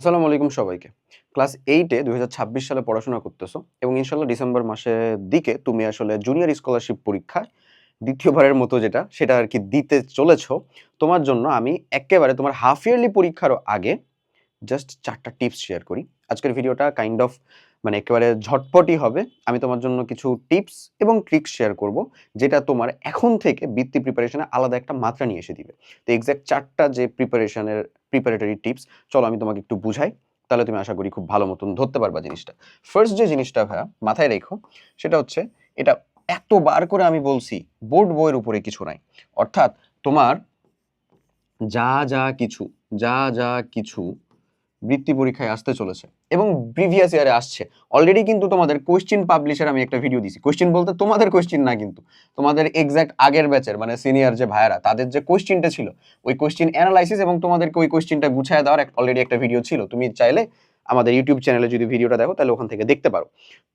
আসসালামু আলাইকুম সবাইকে। ক্লাস 8 এ ২০২৬ সালে পড়াশোনা করতেছো এবং ইনশাআল্লাহ ডিসেম্বর মাসের দিকে তুমি আসলে জুনিয়র স্কলারশিপ পরীক্ষায় ২য় বারের মতো সেটা আরকি দিতে চলেছো। তোমার জন্য আমি এক্কেবারে তোমার হাফ ইয়ারলি পরীক্ষারও আগে জাস্ট ৪ টা টিপস শেয়ার করি। আজকের ভিডিওটা কাইন্ড অফ মানে একেবারে ঝটপটই হবে। আমি তোমার জন্য কিছু টিপস এবং ট্রিকস শেয়ার করব, যেটা তোমার এখন থেকে বৃত্তি প্রিপারেশনে আলাদা একটা মাত্রা নিয়ে এসে দিবে। তো এক্সাক্ট ৪ টা যে প্রিপারেটরি টিপস, চলো আমি তোমাকে একটু বুঝাই। তাহলে তুমি আশা করি খুব ভালো মতন ধরতে পারবা জিনিসটা। ফার্স্ট যে জিনিসটা ভাইয়া মাথায় রেখো, সেটা হচ্ছে এটা এতবার করে আমি বলছি, বোর্ড বইয়ের উপরে কিছু নাই। অর্থাৎ তোমার যা কিছু বৃত্তি পরীক্ষায় আসতে চলেছে এবং প্রিভিয়াস ইয়ারে আসছে অলরেডি, কিন্তু তোমাদের কোয়েশ্চেন পাবলিশের আমি একটা ভিডিও দিছি। কোয়েশ্চেন বলতে তোমাদের কোয়েশ্চেন না, কিন্তু তোমাদের এক্সাক্ট আগের ব্যাচের মানে সিনিয়র যে ভাইয়ারা তাদের যে কোয়েশ্চেনটা ছিল, ওই কোয়েশ্চেন অ্যানালাইসিস এবং তোমাদেরকে ওই কোয়েশ্চেনটা গুছিয়ে দেওয়ার অলরেডি একটা ভিডিও ছিল। তুমি চাইলে আমাদের ইউটিউব চ্যানেলে যদি ভিডিওটা দেখো তাহলে ওখান থেকে দেখতে পারো।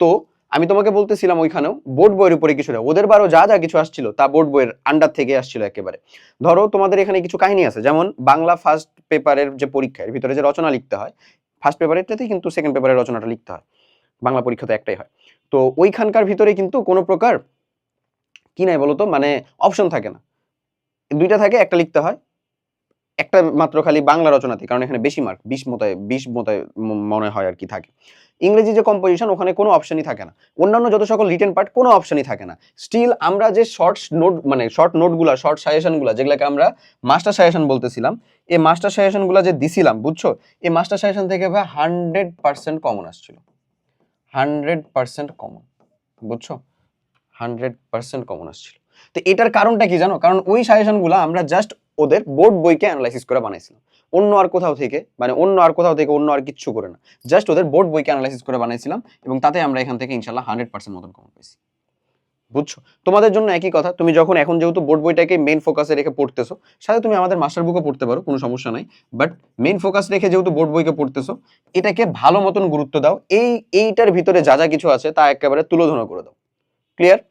তো আমি তোমাকে বলতেছিলাম ওইখানেও বোর্ড বইয়ের উপরে কিছু না, ওদের বারো যা কিছু আসছিল তা বোর্ড বইয়ের আন্ডার থেকে আসছিল একেবারে। ধরো তোমাদের এখানে কিছু কাহিনী আছে, যেমন বাংলা ফার্স্ট পেপারের যে পরীক্ষার ভিতরে যে রচনা লিখতে হয়, ফার্স্ট পেপারেরটাতেই কিন্তু সেকেন্ড পেপারের রচনাটা লিখতে হয়। বাংলা পরীক্ষা তো একটাই হয়। তো ওইখানকার ভিতরে কিন্তু কোনো প্রকার কি নাই বলতো, মানে অপশন থাকে না। দুইটা থাকে, একটা লিখতে হয়, একটা মাত্র খালি বাংলা রচনাতে, কারণ এখানে বেশি মার্ক 20 মনে হয় আর কি থাকে। ইংরেজি যে কম্পোজিশন, ওখানে কোনো অপশনই থাকে না। অন্যান্য যত সকল রিটেন পার্ট কোনো অপশনই থাকে না। স্টিল আমরা যে শর্ট নোটগুলা, শর্ট সাজেশনগুলা, যেগুলোকে আমরা মাস্টার সাজেশন বলতেছিলাম, এই মাস্টার সাজেশনগুলা যে দিছিলাম, বুঝছো, এই মাস্টার সাজেশন থেকে ভাই 100% কমন আসছিল। 100% কমন, বুঝছো, 100% কমন আসছিল। তো এটার কারণটা কি জানো? কারণ ওই সাজেশনগুলো আমরা জাস্ট ওদের বোর্ড বইকে অ্যানালাইসিস করে বানাইছিলাম। অন্য আর কোথাও থেকে অন্য আর কিচ্ছু করে না, জাস্ট ওদের বোর্ড বইকে অ্যানালাইসিস করে বানাইছিলাম এবং তাতে আমরা এখান থেকে ইনশাল্লাহ 100% মতন কমন পেয়েছি। বুঝছো? তোমাদের জন্য একই কথা। তুমি যখন এখন যেহেতু বোর্ড বইটাকে মেইন ফোকাসে রেখে পড়তেছো, সাথে তুমি আমাদের মাস্টার বুকও পড়তে পারো, কোনো সমস্যা নাই। বাট মেইন ফোকাস রেখে যেহেতু বোর্ড বইকে পড়তেছো, এটাকে ভালো মতন গুরুত্ব দাও। এইটার ভিতরে যা কিছু আছে তা একেবারে তুলোধনা করে দাও। ক্লিয়ার?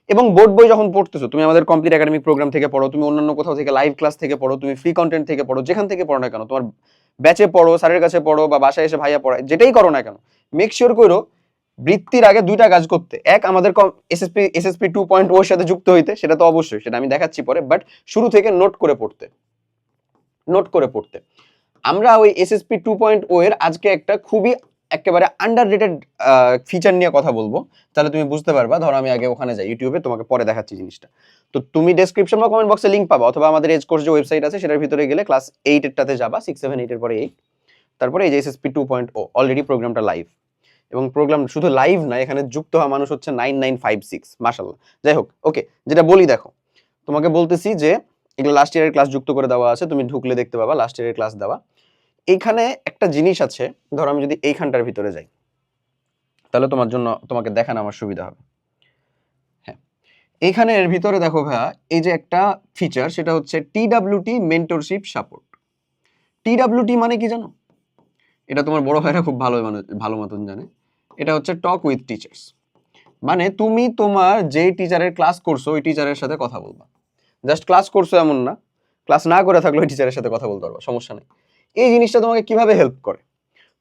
এবং বোর্ড বই যখন পড়তেছো, তুমি আমাদের কমপ্লিট একাডেমিক প্রোগ্রাম থেকে পড়ো, তুমি অন্যান্য কোথাও থেকে লাইভ ক্লাস থেকে পড়ো, তুমি ফ্রি কন্টেন্ট থেকে পড়ো, যেখান থেকে পড়ো না কেন, তোমার ব্যাচে পড়ো, স্যারের কাছে পড়ো, বা বাসায় এসে ভাইয়া পড়ায়, যেটাই করো না কেন, মেক শিওর করো বৃত্তির আগে দুইটা কাজ করতে। এক, আমাদের এসএসপি 2.0 এর সাথে যুক্ত হইতে, সেটা তো অবশ্যই, সেটা আমি দেখাচ্ছি পরে, বাট শুরু থেকে নোট করে পড়তে। আমরা ওই এসএসপি 2.0 এর আজকে একটা খুবই একেবারে আন্ডাররেটেড ফিচার নিয়ে কথা বলবো, তাহলে তুমি বুঝতে পারবা। ধরো আমি আগে ওখানে যাই ইউটিউবে, তোমাকে পরে দেখাচ্ছি জিনিসটা। তো তুমি ডেসক্রিপশন বা কমেন্ট বক্সে লিংক পাবা, অথবা আমাদের এজ কোর্স যে ওয়েবসাইট আছে সেটার ভিতরে গেলে ক্লাস 8 এরটাতে যাবা, 6 7 8 এর পরে 8, তারপরে এই যে এসএসপি 2.0 অলরেডি প্রোগ্রামটা লাইভ। এবং প্রোগ্রাম শুধু লাইভ না, এখানে যুক্ত হওয়া মানুষ হচ্ছে 9956, মাশাআল্লাহ। যাই হোক, ওকে, যেটা বলি দেখো, তোমাকে বলতেছি যে এগুলো লাস্ট ইয়ারের ক্লাস যুক্ত করে দেওয়া আছে, তুমি ঢুকলে দেখতে পাবা লাস্ট ইয়ারের ক্লাস দেওয়া। এইখানে একটা জিনিস আছে, ধরো আমি যদি এইখানটার ভিতরে যাই, তাহলে তোমাকে দেখানো আমার সুবিধা হবে। হ্যাঁ, এইখানের ভিতরে দেখো ভাইয়া, এই যে একটা ফিচার, সেটা হচ্ছে টিডাব্লিউটি মেন্টরশিপ সাপোর্ট। টিডাব্লিউটি মানে কি জানো? এটা তোমার বড় ভাইরা খুব ভালো মতন জানে। এটা হচ্ছে টক উইথ টিচার্স। মানে তুমি তোমার যে টিচারের ক্লাস করছো ওই টিচারের সাথে কথা বলবা। জাস্ট ক্লাস করছো এমন না, ক্লাস না করে থাকলে ওই টিচারের সাথে কথা বলতে পারবা, সমস্যা নেই। এই জিনিসটা তোমাকে কিভাবে হেল্প করে?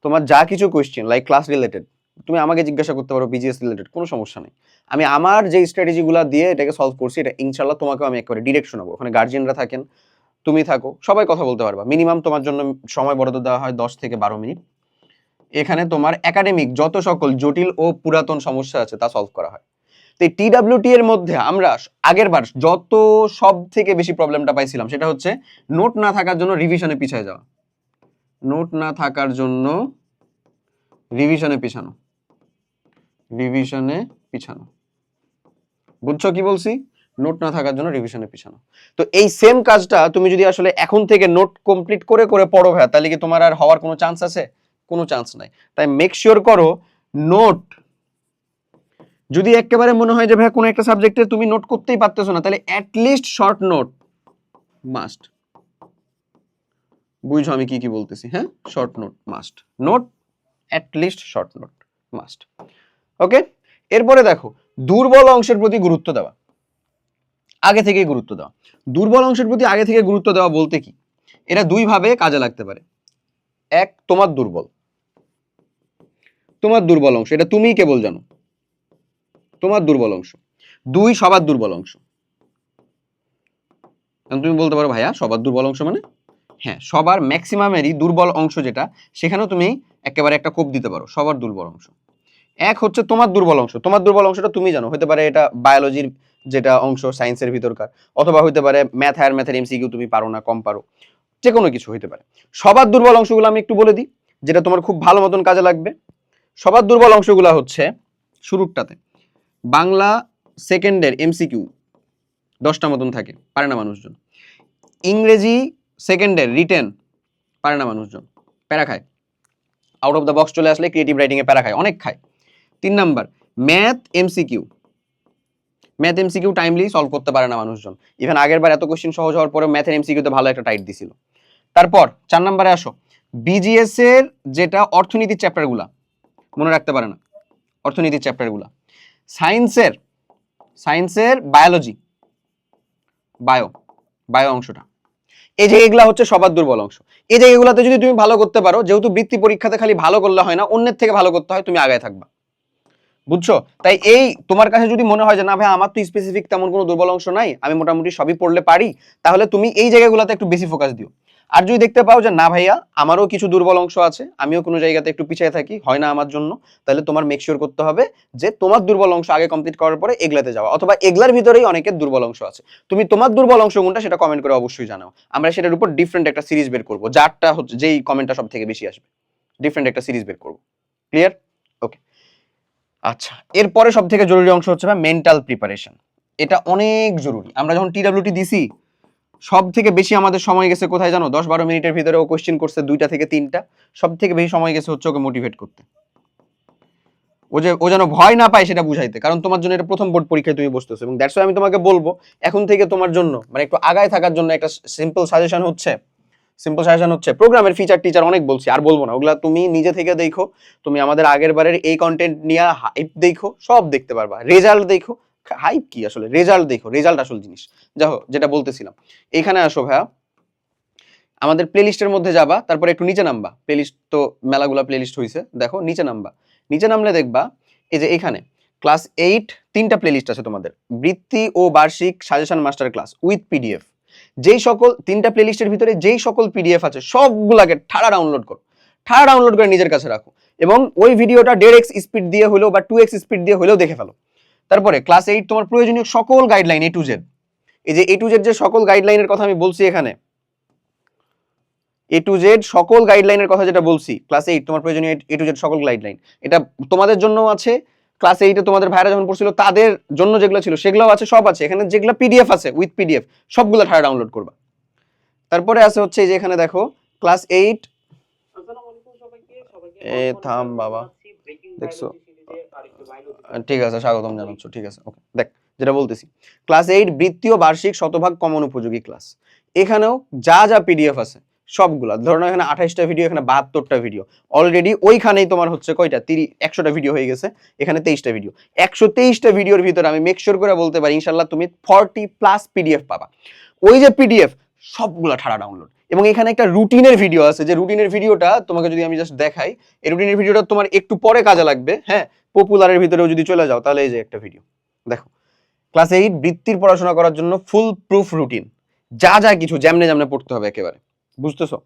তোমার যা কিছু কোয়েশ্চেন লাইক ক্লাস রিলেটেড, তুমি আমাকে জিজ্ঞাসা করতে পারো, বিজিএস রিলেটেড, কোনো সমস্যা নেই। আমি আমার যে স্ট্র্যাটেজিগুলো দিয়ে এটাকে সলভ করছি, এটা ইনশাল্লাহ তোমাকেও আমি একেবারে ডিরেক্ট শোনাবো। ওখানে গার্জিয়ানরা থাকেন, তুমি থাকো, সবাই কথা বলতে পারবা। মিনিমাম তোমার জন্য সময় বরাদ্দ দেওয়া হয় 10 থেকে 12 মিনিট। এখানে তোমার একাডেমিক যত সকল জটিল ও পুরাতন সমস্যা আছে তা সলভ করা হয়। তো এই টিডাব্লিউটি এর মধ্যে আমরা আগের বার যত সব থেকে বেশি প্রবলেমটা পাইছিলাম, সেটা হচ্ছে নোট না থাকার জন্য রিভিশনে পিছিয়ে যাওয়া। নোট না থাকার জন্য রিভিশনে পিছানো। বুঝছো কি বলছি? নোট না থাকার জন্য রিভিশনে পিছানো। তো এই সেম কাজটা তুমি যদি আসলে এখন থেকে নোট কমপ্লিট করে করে পড়ো ভাই, তাহলে কি তোমার আর হওয়ার কোনো চান্স আছে? কোনো চান্স নাই। তাই মেক শিওর করো নোট, যদি একেবারে মনে হয় যে ভাই কোনো একটা সাবজেক্টে তুমি নোট করতেই পারতেছো না, তাহলে অ্যাটলিস্ট শর্ট নোট মাস্ট। বুঝছো আমি কি বলতেছি? হ্যাঁ, short note must. Note at least short note must. Okay, এরপরে দেখো, দুর্বল অংশের প্রতি গুরুত্ব দেওয়া, আগে থেকে গুরুত্ব দেওয়া। দুর্বল অংশের প্রতি আগে থেকে গুরুত্ব দেওয়া বলতে কি, এটা দুই ভাবে কাজে লাগতে পারে। এক তোমার দুর্বল অংশ, এটা তুমিই কেবল জানো, তোমার দুর্বল অংশ। দুই সবার দুর্বল অংশ। তুমি বলতে পারো ভাইয়া সবার দুর্বল অংশ মানে, হ্যাঁ সবার ম্যাক্সিমামেরই দুর্বল অংশ যেটা, সেখানেও তুমি একেবারে একটা কোপ দিতে পারো, সবার দুর্বল অংশ। এক হচ্ছে তোমার দুর্বল অংশ, তোমার দুর্বল অংশটা তুমি জানো, হতে পারে এটা বায়োলজির যেটা অংশ সায়েন্সের ভিতরকার, অথবা হতে পারে ম্যাথের এমসিকিউ তুমি পারো না, কম পারো, যে কোনো কিছু হতে পারে। সবার দুর্বল অংশগুলো আমি একটু বলে দিই, যেটা তোমার খুব ভালো মতন কাজে লাগবে। সবার দুর্বল অংশগুলো হচ্ছে শুরুরটাতে বাংলা সেকেন্ডের এমসিকিউ 10টা মতন থাকে, পারে না মানুষজন। ইংরেজি সেকেন্ডের রিটেন পারে না মানুষজন, প্যারা খায়। আউট অফ দ্য বক্স চলে আসলে ক্রিয়েটিভ রাইটিং এ প্যারা খায়, অনেক খায়। 3 number math MCQ timely solve করতে পারে না মানুষজন। ইভেন আগের বার এত কোশ্চেন সহজ হওয়ার পরে ম্যাথের এমসিকিউতে ভালো একটা টাইট দিছিল। তারপর 4 নম্বরে আসো, বিজিএস এর যেটা অর্থনীতির চ্যাপ্টারগুলা মনে রাখতে পারে না, অর্থনীতির চ্যাপ্টারগুলা। সায়েন্সের বায়োলজি, বায়ো অংশটা, এই জায়গাগুলো হচ্ছে সবার দুর্বল অংশ। এই জায়গাগুলোতে যদি তুমি ভালো করতে পারো, যেহেতু বৃত্তি পরীক্ষাতে খালি ভালো করলে হয় না, অন্যের থেকে ভালো করতে হয়, তুমি আগায় থাকবা, বুঝছো? তাই এই তোমার কাছে যদি মনে হয় যে না ভাই আমার তো স্পেসিফিক তেমন কোনো দুর্বল অংশ নাই, আমি মোটামুটি সবই পড়লে পারি, তাহলে তুমি এই জায়গাগুলোতে একটু বেশি ফোকাস দিও। আর যদি দেখতে পাও যে না ভাইয়া আমারও কিছু দুর্বল অংশ আছে, আমিও কোনো জায়গাতে একটু পিছিয়ে থাকি, হয় না আমার জন্য, তাহলে তোমার মেক শিওর করতে হবে যে তোমার দুর্বল অংশ আগে কমপ্লিট করার পরে এগুলাতে যাওয়া, অথবা এগুলার ভিতরেই অনেকের দুর্বল অংশ আছে। তুমি তোমার দুর্বল অংশ কোনটা সেটা কমেন্ট করে অবশ্যই জানাও, আমরা সেটার উপর ডিফারেন্ট একটা সিরিজ বের করবো, যারটা হচ্ছে যেই কমেন্টটা সব থেকে বেশি আসবে, ডিফারেন্ট একটা সিরিজ বের করবো। ক্লিয়ার? ওকে। আচ্ছা, এরপরে সব থেকে জরুরি অংশ হচ্ছে মেন্টাল প্রিপারেশন। এটা অনেক জরুরি। আমরা যখন টিডব্লিউটি দিছি, সব থেকে বেশি আমাদের সময় গেছে কোথায় জানো? 10-12 মিনিটের ভিতরে ও কোশ্চেন করছে 2টা থেকে 3টা। সব থেকে বেশি সময় গেছে হচ্ছে ওকে মোটিভেট করতে, ও যেন ভয় না পায় সেটা বুঝাইতে, কারণ তোমার জন্য এটা প্রথম বোর্ড পরীক্ষায় তুমি বসতেছো, এবং দ্যাটস ওয়াই আমি তোমাকে বলবো এখন থেকে তোমার জন্য মানে একটু আগায় থাকার জন্য একটা সিম্পল সাজেশন হচ্ছে প্রোগ্রামের ফিচার টিচার অনেক বলছি, আর বলবো না, ওগুলা তুমি নিজে থেকে দেখো, তুমি আমাদের আগের বারের এই কন্টেন্ট নিয়ে হাইপ দেখো, সব দেখতে পারবা, রেজাল্ট দেখো। হাইপ কি আসলে, রেজাল্ট দেখো, রেজাল্ট আসল জিনিস। যাও, যেটা বলতেছিলাম, এখানে আসো ভাইয়া, আমাদের প্লেলিস্টের মধ্যে যাবা, তারপরে একটু নিচে নামবা, প্লেলিস্ট তো মেলাগুলা প্লেলিস্ট হয়েছে, দেখো নিচে নামবা, নিচে নামলে দেখবা এই যে এখানে ক্লাস 8 3টা প্লেলিস্ট আছে তোমাদের, বৃত্তি ও বার্ষিক suggestion master class with PDF. যেই সকল 3টা প্লেলিস্টের ভিতরে যেই সকল পিডিএফ আছে সবগুলাকে ঠাড়া ডাউনলোড করে নিজের কাছে রাখো, এবং ওই ভিডিওটা 1.5x স্পিড দিয়ে হলেও বা 2x স্পিড দিয়ে হলেও দেখে ফেলো। তারপরে ক্লাস 8 তোমার প্রয়োজনীয় সকল গাইডলাইন A to Z, এই যে A to Z যে সকল গাইডলাইনের কথা আমি বলছি এখানে, A to Z সকল গাইডলাইনের কথা যেটা বলছি, ক্লাস 8 তোমার প্রয়োজনীয় A to Z সকল গাইডলাইন, এটা তোমাদের জন্য আছে। ক্লাস 8 এ তোমাদের ভাইরা যখন পড়ছিল তাদের জন্য যেগুলো ছিল সেগুলোও আছে, সব আছে এখানে, যেগুলো পিডিএফ আছে উইথ পিডিএফ সবগুলো ঠাড়া ডাউনলোড করবা। তারপরে আছে হচ্ছে যে এখানে দেখো ক্লাস 8, এ থাম বাবা, দেখছো? ঠিক আছে, স্বাগতম জানাচ্ছ, ঠিক আছে, ওকে। দেখ যেটা বলতেছি, ক্লাস 8 বৃত্তি ও বার্ষিক শতভাগ কমন উপযোগী ক্লাস, এখানেও যা যা পিডিএফ আছে সবগুলা, ধরো এখানে 28টা ভিডিও, এখানে 72টা ভিডিও, অলরেডি ওইখানেই তোমার হচ্ছে কয়টা 100টা ভিডিও হয়ে গেছে, এখানে 23টা ভিডিও, 123টা ভিডিওর ভিতরে আমি মেক শিওর করে বলতে পারি ইনশাআল্লাহ তুমি 40+ পিডিএফ পাবা। ওই যে পিডিএফ সবগুলা ঠাড়া ডাউনলোড, এবং এখানে একটা রুটিনের ভিডিও আছে, যে রুটিনের ভিডিওটা তোমাকে যদি আমি জাস্ট দেখাই, এই রুটিনের ভিডিওটা তোমার একটু পরে কাজে লাগবে, হ্যাঁ পপুলারের ভিতরেও যদি চলে যাও, তাহলে এই যে একটা ভিডিও দেখো, ক্লাস 8 বৃত্তির পড়াশোনা করার জন্য ফুল প্রুফ রুটিন, যা যা কিছু যেমনে পড়তে হবে একেবারে, বুঝতেছো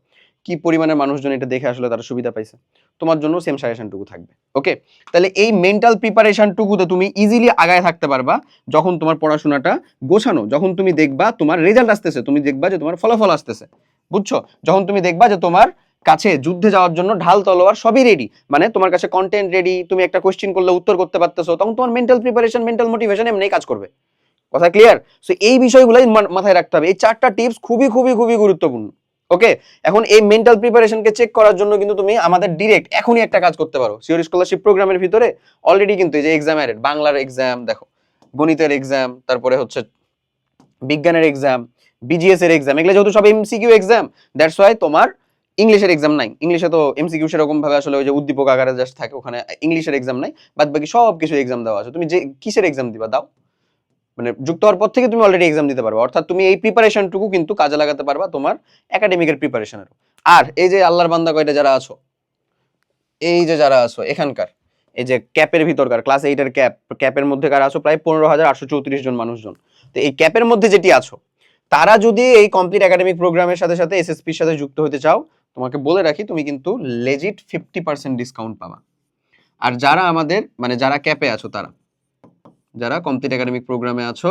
কি পরিমাণে মানুষজন এটা দেখে আসলে তারা সুবিধা পাইছে? তোমার জন্য সেম সাজেশনটুকু থাকবে। ওকে, তাহলে এই মেন্টাল প্রিপারেশনটুকুতে তুমি ইজিলি আগায় থাকতে পারবা যখন তোমার পড়াশোনাটা গোছানো, যখন তুমি দেখবা তোমার রেজাল্ট আসতেছে, তুমি দেখবা যে তোমার ফলাফল আসতেছে, বুঝছো? যখন তুমি দেখবা যে তোমার কাছে যুদ্ধে যাওয়ার জন্য ঢাল তলোয়ার সবই রেডি, মানে তোমার কাছে কন্টেন্ট রেডি, তুমি একটা কোশ্চেন করলে উত্তর করতে পারতেছো, তখন তোমার মেন্টাল প্রিপারেশন, মেন্টাল মোটিভেশন এমনি কাজ করবে। কথা ক্লিয়ার? সো এই বিষয়গুলোই মাথায় রাখতে হবে, এই 4টা টিপস খুবই খুবই খুবই গুরুত্বপূর্ণ। ওকে, এখন এই মেন্টাল প্রিপারেশনকে চেক করার জন্য কিন্তু তুমি আমাদের ডিরেক্ট এখনই একটা কাজ করতে পারো, সিওর স্কলারশিপ প্রোগ্রামের ভিতরে অলরেডি কিন্তু এই যে এক্সামের বাংলার এক্সাম দেখো, গণিতের এক্সাম, তারপরে হচ্ছে বিজ্ঞানের এক্সাম, বিজিএস এর এক্সাম, এগুলো যেহেতু সব এমসিকিউ এক্সাম, দ্যাটস ওয়াই তোমার ইংলিশের এক্সাম নাই, ইংলিশে তো এমসিকিউ সেরকম ভাবে আসলে ওই যে উদ্দীপক আকারে জাস্ট থাকে, ওখানে ইংলিশের এক্সাম নাই, বাদ বাকি সব কিছু এক্সাম দেওয়া আছে, তুমি যে কিসের এক্সাম দিবা দাও, মানে যুক্ত হওয়ার পর থেকে তুমি অলরেডি এক্সাম দিতে পারবে, অর্থাৎ তুমি এই প্রিপারেশনটুকু কিন্তু কাজে লাগাতে পারবা তোমার একাডেমিকের প্রিপারেশনেরও। আর এই যে আল্লাহর বান্দা কয়টা যারা আছো, এই যে যারা আছো এখানকার, এই যে ক্যাপের ভিতরকার ক্লাস 8 এর ক্যাপের মধ্যে কারা আছো, প্রায় 15,834 জন মানুষজন। তো এই ক্যাপের মধ্যে যেটি আছো, তারা যদি এই কমপ্লিট একাডেমিক প্রোগ্রামের সাথে সাথে এসএসপির সাথে যুক্ত হতে চাও, তোমাকে বলে রাখি তুমি কিন্তু লেজিট 50% ডিসকাউন্ট পাবা। আর যারা আমাদের মানে যারা ক্যাপে আছো, তারা যারা কমপ্লিট একাডেমিক প্রোগ্রামে আছো,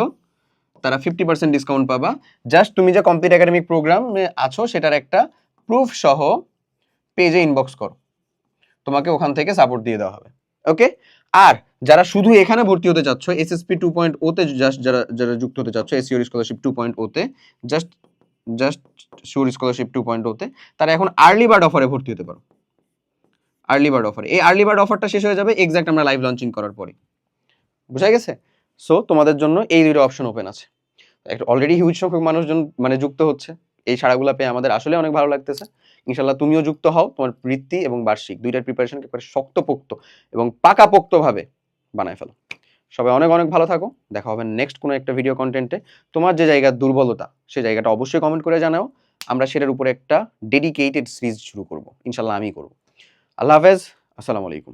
তারা 50% ডিসকাউন্ট পাবা। জাস্ট তুমি যে কমপ্লিট একাডেমিক প্রোগ্রামে আছো সেটার একটা প্রুফ সহ পেজে ইনবক্স করো, তোমাকে ওখান থেকে সাপোর্ট দিয়ে দেওয়া হবে। ওকে। আর যারা শুধু এখানে ভর্তি হতে চাচ্ছ এসএসপি 2.0 তে, জাস্ট যারা যারা যুক্ত হতে চাচ্ছ এসিওর স্কলারশিপ 2.0 তে, জাস্ট জাস্ট শিওর স্কলারশিপ 2.0 তে, তারা এখন আর্লি বার্ড অফারে ভর্তি হতে পারো। আর্লি বার্ড অফারে, এই আর্লি বার্ড অফারটা শেষ হয়ে যাবে এক্স্যাক্ট আমরা লাইভ লঞ্চিং করার পরে। বুঝা গেছে? সো তোমাদের জন্য এই দুটো অপশন ওপেন আছে। একটা অলরেডি হিউজ সংখ্যক মানুষজন মানে যুক্ত হচ্ছে, এই সাড়াগুলো পেয়ে আমাদের আসলে অনেক ভালো লাগতেছে। ইনশাল্লাহ তুমিও যুক্ত হও, তোমার বৃত্তি এবং বার্ষিক দুইটার প্রিপারেশনকে একবারে শক্তপোক্ত এবং পাকাপোক্তভাবে বানায় ফেলো। সবাই অনেক অনেক ভালো থাকো, দেখা হবে নেক্সট কোনো একটা ভিডিও কন্টেন্টে। তোমার যে জায়গার দুর্বলতা সেই জায়গাটা অবশ্যই কমেন্ট করে জানাও, আমরা সেটার উপরে একটা ডেডিকেটেড সিরিজ শুরু করব, ইনশাল্লাহ আমি করব। আল্লাহ হাফেজ, আসসালামু আলাইকুম।